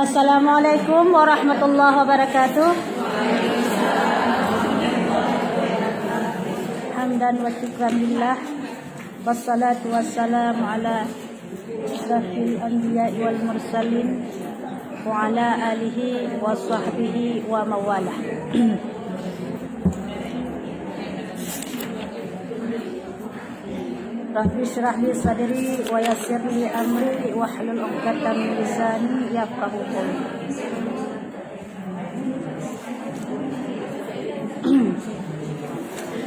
Assalamualaikum warahmatullahi wabarakatuh. Hamdan wa syukran lillah. Wassalatu wassalamu ala asyrafil anbiya'i wal mursalin wa ala alihi wa sahbihi wa mawalah. Rabbi syrah li sadri wa yassir li amri wa hlul 'uqdatam min lisani yafqahu qawli.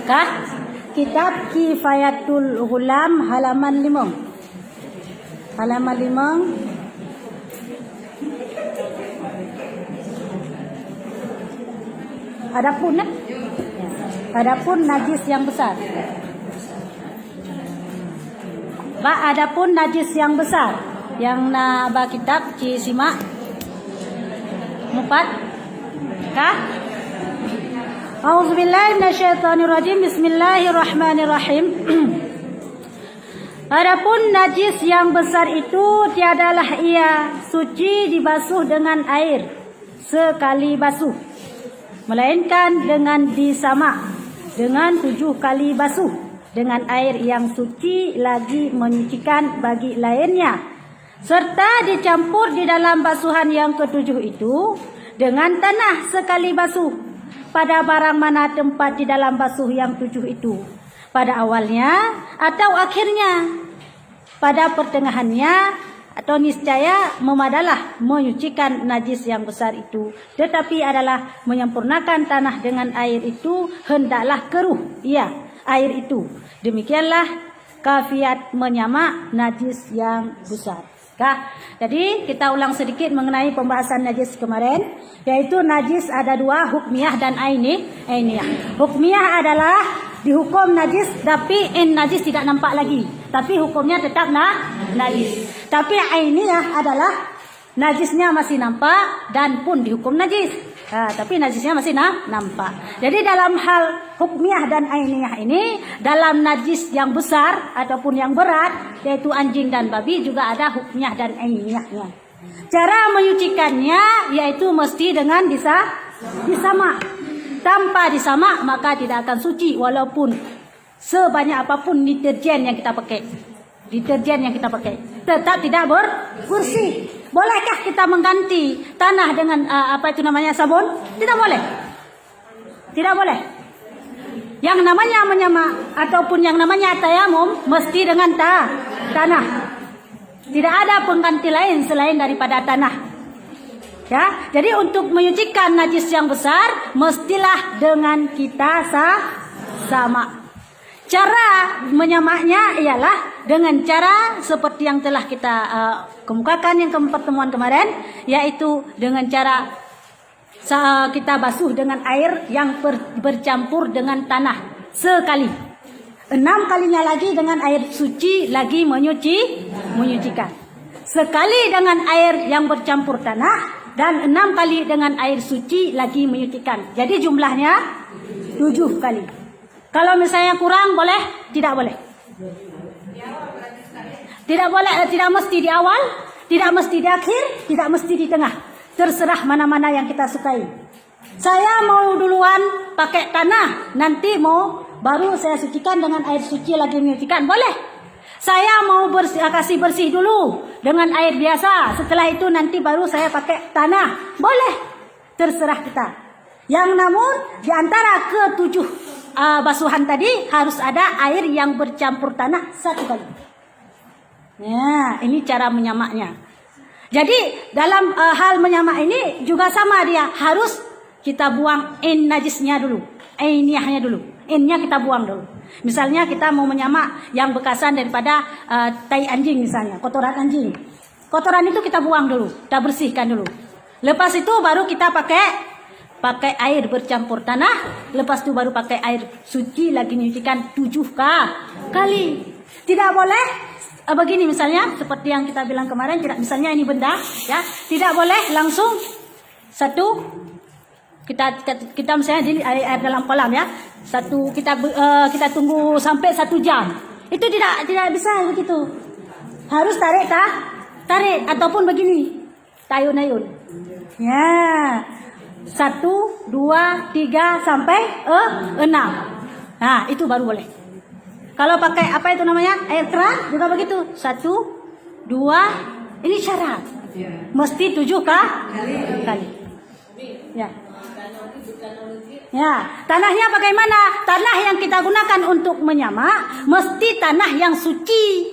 Kah kitab Kifayatul Ghulam halaman 5. Halaman 5. Adapun najis yang besar. Adapun najis yang besar yang na ba kitab ci simak mupat kah? A'udzubillahi minasyaitonirrajim. Bismillahirrahmanirrahim. Adapun najis yang besar itu tiadalah ia suci dibasuh dengan air sekali basuh, melainkan dengan disamak dengan 7 kali basuh dengan air yang suci lagi menyucikan bagi lainnya, serta dicampur di dalam basuhan yang ketujuh itu dengan tanah sekali basuh pada barang mana tempat di dalam basuh yang 7 itu, pada awalnya atau akhirnya, pada pertengahannya atau niscaya memadalah menyucikan najis yang besar itu, tetapi adalah menyempurnakan tanah dengan air itu hendaklah keruh air itu. Demikianlah kafiat menyamak najis yang besar. Jadi kita ulang sedikit mengenai pembahasan najis kemarin, yaitu najis ada 2, hukmiyah dan ainiyah. Hukmiyah adalah dihukum najis tapi najis tidak nampak lagi, tapi hukumnya tetap najis. Tapi ainiyah adalah najisnya masih nampak dan pun dihukum najis. Tapi najisnya masih nampak. Jadi dalam hal hukmiyah dan ainiyah ini, dalam najis yang besar ataupun yang berat, yaitu anjing dan babi, juga ada hukmiyah dan ainiyahnya. Cara menyucikannya yaitu mesti dengan disamak. Tanpa disamak maka tidak akan suci, walaupun sebanyak apapun deterjen yang kita pakai. Tetap tidak bersih. Bolehkah kita mengganti tanah dengan sabun? Tidak boleh. Yang namanya menyamak ataupun yang namanya tayamum mesti dengan tanah. Tidak ada pengganti lain selain daripada tanah. Ya, jadi untuk menyucikan najis yang besar mestilah dengan kita sama. Cara menyamaknya ialah dengan cara seperti yang telah kita kemukakan yang pertemuan kemarin, yaitu dengan cara kita basuh dengan air yang bercampur dengan tanah sekali. 6 kalinya lagi dengan air suci lagi menyucikan. Sekali dengan air yang bercampur tanah dan 6 kali dengan air suci lagi menyucikan. Jadi jumlahnya 7 kali. Kalau misalnya kurang boleh? Tidak boleh. Tidak boleh, tidak mesti di awal, tidak mesti di akhir, tidak mesti di tengah. Terserah mana-mana yang kita sukai. Saya mau duluan pakai tanah, nanti mau baru saya sucikan dengan air suci lagi menyucikan. Boleh. Saya mau kasih bersih dulu dengan air biasa. Setelah itu nanti baru saya pakai tanah. Boleh. Terserah kita. Yang namun di antara ke-7 basuhan tadi harus ada air yang bercampur tanah 1 kali. Nah, ini cara menyamaknya. Jadi dalam hal menyamak ini juga sama dia, harus kita buang najisnya dulu, ainiyahnya dulu. Innya kita buang dulu. Misalnya kita mau menyamak yang bekasan daripada tai anjing misalnya, kotoran anjing. Kotoran itu kita buang dulu, kita bersihkan dulu. Lepas itu baru kita pakai air bercampur tanah, lepas itu baru pakai air suci lagi menyucikan 7 kali. Tidak boleh begini misalnya seperti yang kita bilang kemarin, tidak, misalnya ini benda ya, tidak boleh langsung satu kita misalnya di air dalam kolam ya, kita tunggu sampai 1 jam. Itu tidak bisa begitu. Harus tarik ataupun begini. tayun-ayun. Ya. 1, 2, 3 sampai 6. Nah, itu baru boleh. Kalau pakai apa itu namanya? Air keran juga begitu. 1, 2, ini syarat. Mesti 7 kali. Ya. Ya, tanahnya bagaimana? Tanah yang kita gunakan untuk menyamak mesti tanah yang suci.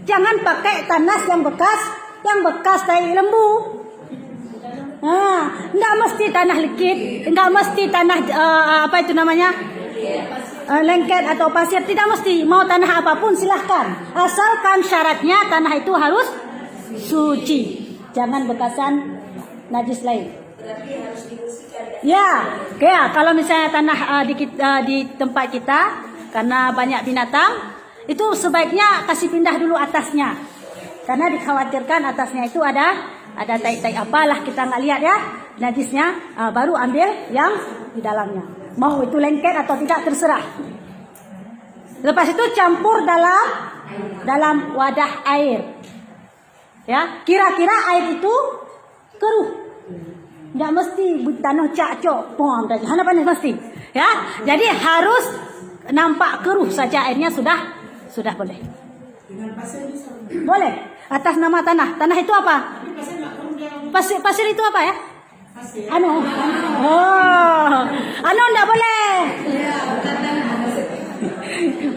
Jangan pakai tanah yang bekas tai lembu. Nah, enggak mesti tanah likit, enggak mesti tanah apa itu namanya? Lengket atau pasir, tidak mesti. Mau tanah apapun silahkan. Asalkan syaratnya tanah itu harus suci. Jangan bekasan najis lain. Ya, kalau misalnya tanah di tempat kita karena banyak binatang, itu sebaiknya kasih pindah dulu atasnya. Karena dikhawatirkan atasnya itu ada tai-tai apalah kita nggak lihat ya najisnya, baru ambil yang di dalamnya. Mau itu lengket atau tidak terserah. Lepas itu campur dalam wadah air. Ya, kira-kira air itu keruh. Tidak mesti tanah cak-cok, pom saja. Hanya panas mesti. Ya, jadi harus nampak keruh saja airnya sudah boleh. Boleh. Atas nama tanah. Tanah itu apa? Pasir itu apa ya? Anu enggak boleh.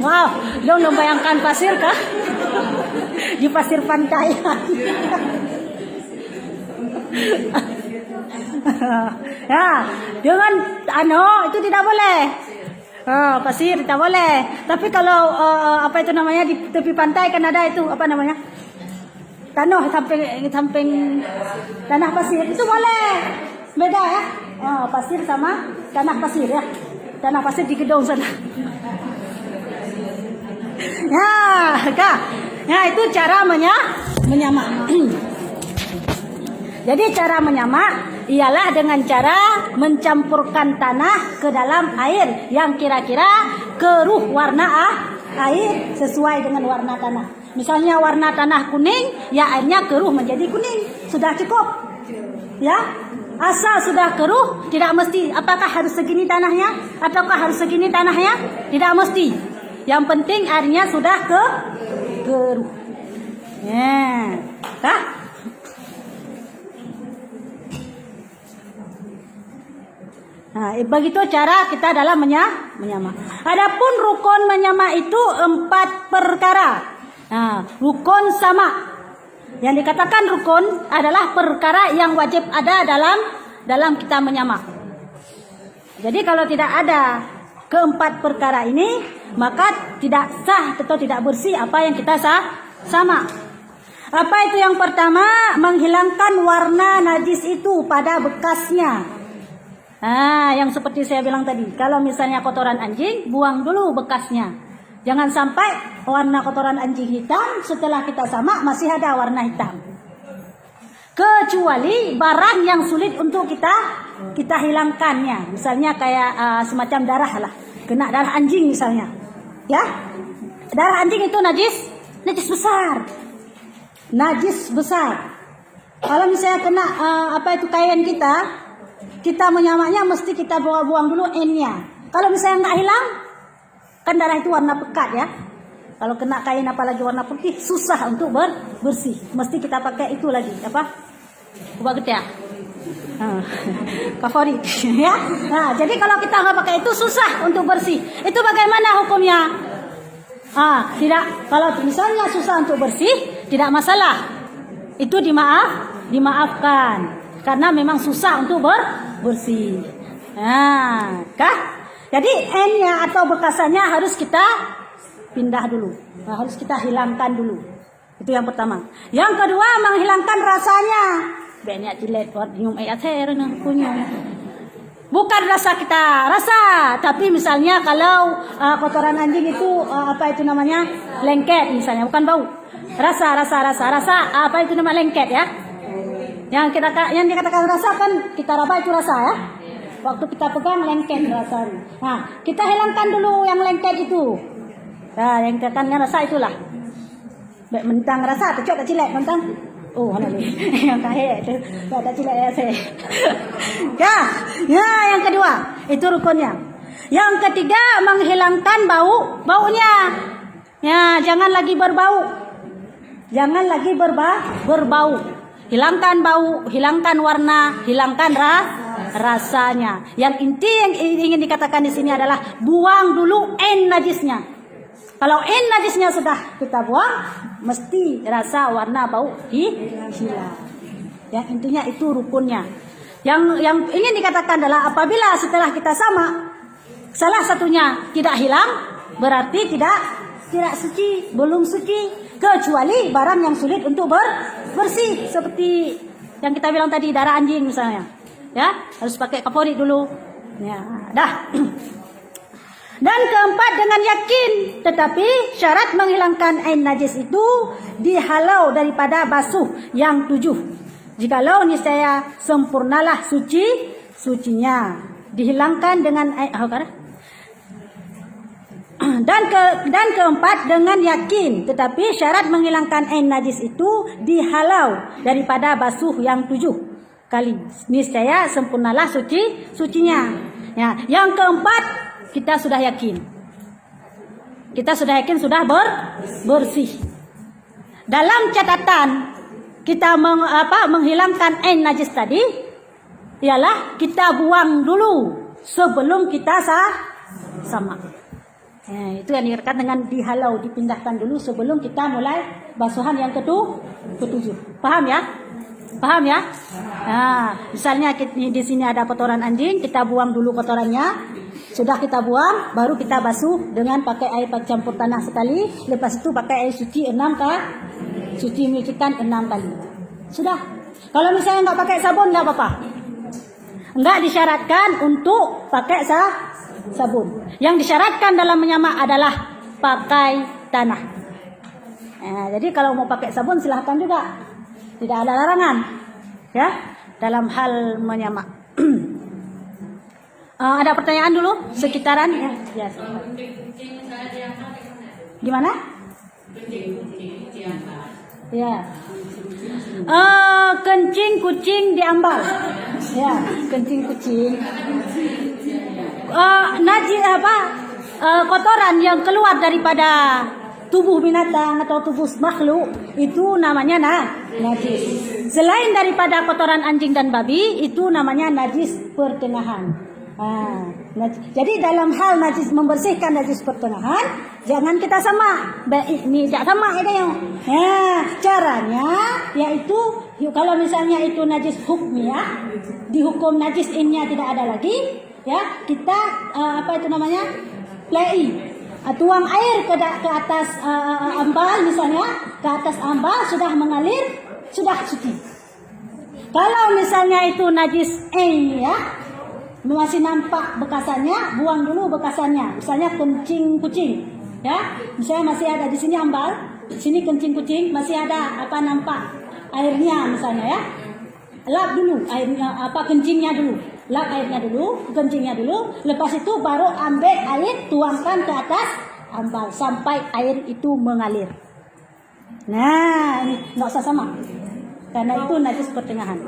Wow, dong bayangkan pasir kah? Di pasir pantai. Ya, dengan itu tidak boleh. Pasir tidak boleh. Tapi kalau apa itu namanya di tepi pantai kan ada itu apa namanya? Tanah samping tanah pasir itu boleh. Beda ya. Pasir sama tanah pasir ya. Tanah pasir di gedung sana. Ya, Kak. Ya, itu cara menyamak. Jadi cara menyamak ialah dengan cara mencampurkan tanah ke dalam air yang kira-kira keruh warna air sesuai dengan warna tanah. Misalnya warna tanah kuning, ya airnya keruh menjadi kuning. Sudah cukup. Ya. Asal sudah keruh, tidak mesti apakah harus segini tanahnya ataukah harus segini tanahnya? Tidak mesti. Yang penting airnya sudah keruh. Ya. Kah? Nah, begitu cara kita dalam menyamak. Adapun rukun menyamak itu 4 perkara. Nah, rukun sama. Yang dikatakan rukun adalah perkara yang wajib ada dalam kita menyamak. Jadi kalau tidak ada keempat perkara ini, maka tidak sah atau tidak bersih apa yang kita sama. Apa itu yang pertama? Menghilangkan warna najis itu pada bekasnya. Yang seperti saya bilang tadi, kalau misalnya kotoran anjing, buang dulu bekasnya. Jangan sampai warna kotoran anjing hitam, setelah kita samak masih ada warna hitam. Kecuali barang yang sulit untuk kita hilangkannya. Misalnya kayak semacam darah lah, kena darah anjing misalnya. Ya, darah anjing itu najis besar. Najis besar. Kalau misalnya kena kain kita menyamaknya mesti kita buang dulu N-nya. Kalau misalnya nggak hilang, kan darah itu warna pekat ya. Kalau kena kain apalagi warna putih, susah untuk bersih. Mesti kita pakai itu lagi, apa? Ubah ya. Favorit ya. Nah, jadi kalau kita nggak pakai itu susah untuk bersih. Itu bagaimana hukumnya? Tidak. Kalau misalnya susah untuk bersih, tidak masalah. Itu dimaafkan. Karena memang susah untuk bersih. Kah? Jadi N-nya atau bekasannya harus kita pindah dulu. Harus kita hilangkan dulu. Itu yang pertama. Yang kedua, menghilangkan rasanya. Banyak cilet buat nyium ayat kunyum. Bukan rasa kita rasa, tapi misalnya kalau kotoran anjing itu lengket misalnya, bukan bau. Rasa apa itu nama lengket ya? Yang dikatakan rasa kan kita raba itu rasa ya. Waktu kita pegang lengket rasanya. Nah, kita hilangkan dulu yang lengket itu. Nah, yang dikatakan rasa itulah. Mentang rasa, cocok tak cilek mentang. Oh, mana ni? Yang kahit tu. Tak silap ya saya. Ya, yang kedua. Itu rukunnya. Yang ketiga, menghilangkan baunya. Ya, jangan lagi berbau. Jangan lagi berbau. Hilangkan bau, hilangkan warna, hilangkan rasanya. Yang inti yang ingin dikatakan di sini adalah buang dulu najisnya. Kalau najisnya sudah kita buang, mesti rasa, warna, bau hilang. Yang intinya itu rukunnya. Yang ingin dikatakan adalah apabila setelah kita sama, salah satunya tidak hilang, berarti tidak suci, belum suci. Kecuali barang yang sulit untuk bersih, seperti yang kita bilang tadi, darah anjing misalnya. Ya, harus pakai kapori dulu. Ya, dah. Dan keempat, dengan yakin, tetapi syarat menghilangkan ain najis itu dihalau daripada basuh yang 7. Jikalau niscaya sempurnalah sucinya, dihilangkan dengan air. Dan keempat, dengan yakin, tetapi syarat menghilangkan ain najis itu dihalau daripada basuh yang 7 kali, niscaya sempurnalah sucinya. Ya, yang keempat, kita sudah yakin. Kita sudah yakin sudah bersih. Dalam catatan kita menghilangkan ain najis tadi, ialah kita buang dulu sebelum kita sama. Itu yang dikatakan dengan dihalau, dipindahkan dulu sebelum kita mulai basuhan yang ketujuh. Paham ya? Paham ya? Nah, misalnya di sini ada kotoran anjing, kita buang dulu kotorannya. Sudah kita buang, baru kita basuh dengan pakai air campur tanah sekali. Lepas itu pakai air suci 6 kali. Suci menyucikan 6 kali. Sudah. Kalau misalnya nggak pakai sabun, nggak apa-apa. Nggak disyaratkan untuk pakai sabun. Yang disyaratkan dalam menyamak adalah pakai tanah. Jadi kalau mau pakai sabun silahkan juga. Tidak ada larangan. Ya, dalam hal menyamak. Ada pertanyaan dulu sekitaran ya. Gimana? Ya. Kencing kucing diambal. Ya, kencing kucing. Najis kotoran yang keluar daripada tubuh binatang atau tubuh makhluk itu namanya najis. Selain daripada kotoran anjing dan babi, itu namanya najis pertengahan. Jadi dalam hal najis, membersihkan najis pertengahan, jangan kita sama. Ini tidak sama ada yang. Caranya yaitu kalau misalnya itu najis hukmiyah, dihukum najis innya tidak ada lagi, ya kita play. Tuang air ke atas ambal misalnya, ke atas ambal sudah mengalir, sudah suci. Kalau misalnya itu najis ya, masih nampak bekasannya, buang dulu bekasannya. Misalnya kencing kucing, ya. Misalnya masih ada di sini ambal, di sini kencing kucing, masih ada nampak airnya misalnya ya. Lap dulu airnya, kencingnya dulu. Lap airnya dulu, kencingnya dulu. Lepas itu baru ambil air, tuangkan ke atas ambal sampai air itu mengalir. Nah, ini nggak usah sama. Karena itu najis pertengahan.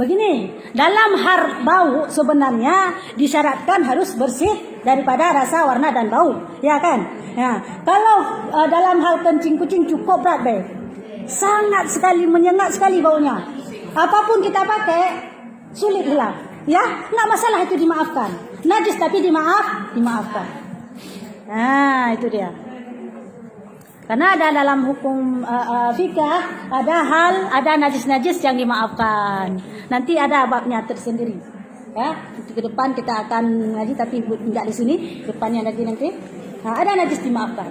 Begini, dalam hal bau sebenarnya disyaratkan harus bersih daripada rasa, warna dan bau, ya kan? Ya, kalau dalam hal kencing kucing cukup berat sangat sekali menyengat sekali baunya. Apapun kita pakai sulit hilang, ya? Nggak masalah, itu dimaafkan. Najis tapi dimaafkan. Nah, itu dia. Karena ada dalam hukum fikih ada najis-najis yang dimaafkan. Nanti ada babnya tersendiri. Ya, ke depan kita akan ngaji tapi tidak di sini, depannya nanti. Nah, ada najis dimaafkan.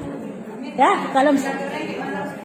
Ya, kalau